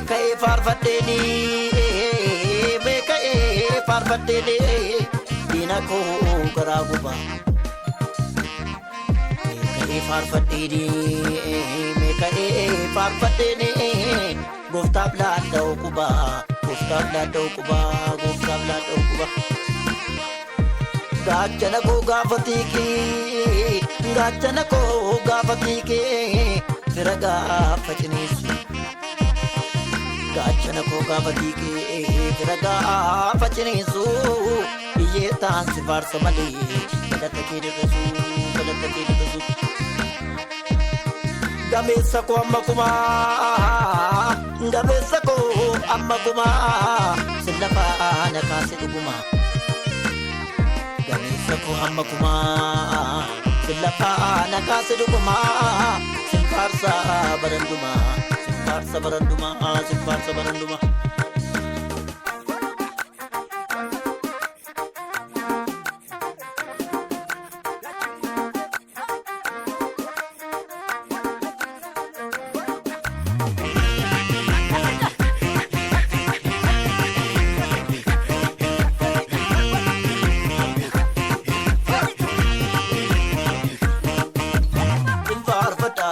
Meka'ee faarfadheeni Meka'ee faarfadheeni diina koo garaa gubaa Meka'ee faarfadheeni Meka'ee faarfadheeni Gooftaaf laadha'u qubaa Gooftaaf laadha'u qubaa Gooftaaf laadha'u qubaa Gaachana koo gaafa tiikee Gaachana koo gaafa tiikee Fira gaafa ciniinsu Gaachana koo gaafa tiikee Fira gaafa ciniinsu Biyyee taansi faarsa malee Galata kee dirrisu Galata kee dirrisu Gameessa koo amma kumaa Gameessa koo amma kumaa Silla faana kaase dhugumaa Gameessa koo amma kumaa Silla faana kaase dhugumaa Simfaarsa barandumaa Simfaarsa barandumaa Simfaarsa barandumaa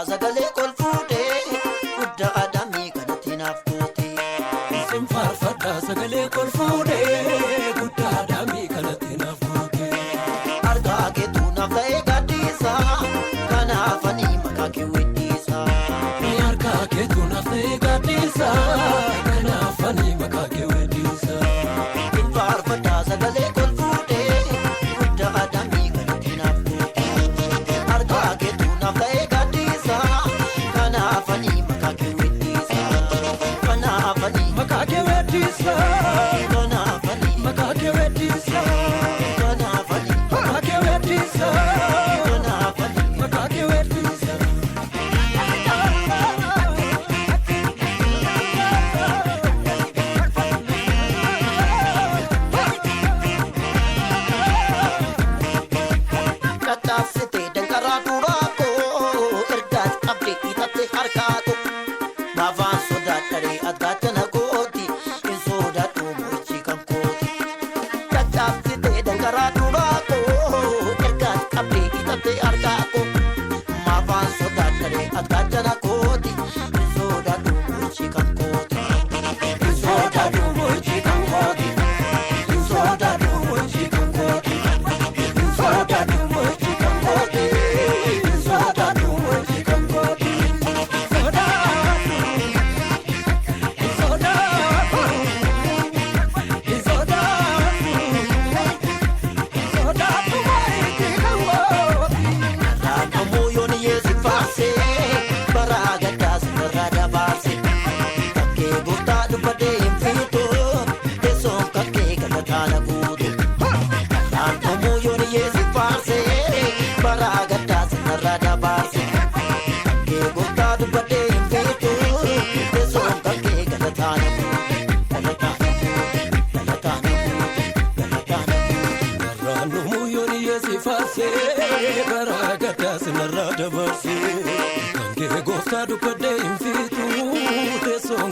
Sagalee kol fuudhee guddaa adamii kanatti naaf goote. Simfaarfadhaa sagalee kol fuudhee guddaa adamii kanatti naaf goote. Argaa keetu naaf ta'ee gaaddiisa kanaafanii maqaa kee weeddiisa. Argaa keetu naaf ta'ee gaaddiisa kanaafanii maqaa kee weeddiisa. Simfaarfadhaa sagalee kol fuudhee guddaa adamii kanatti naaf goote. Argaa keetu naaf ta'ee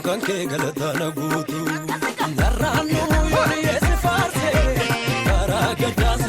Kanke galata na guutu narraannu yoo yeesi faarse bara gaddaas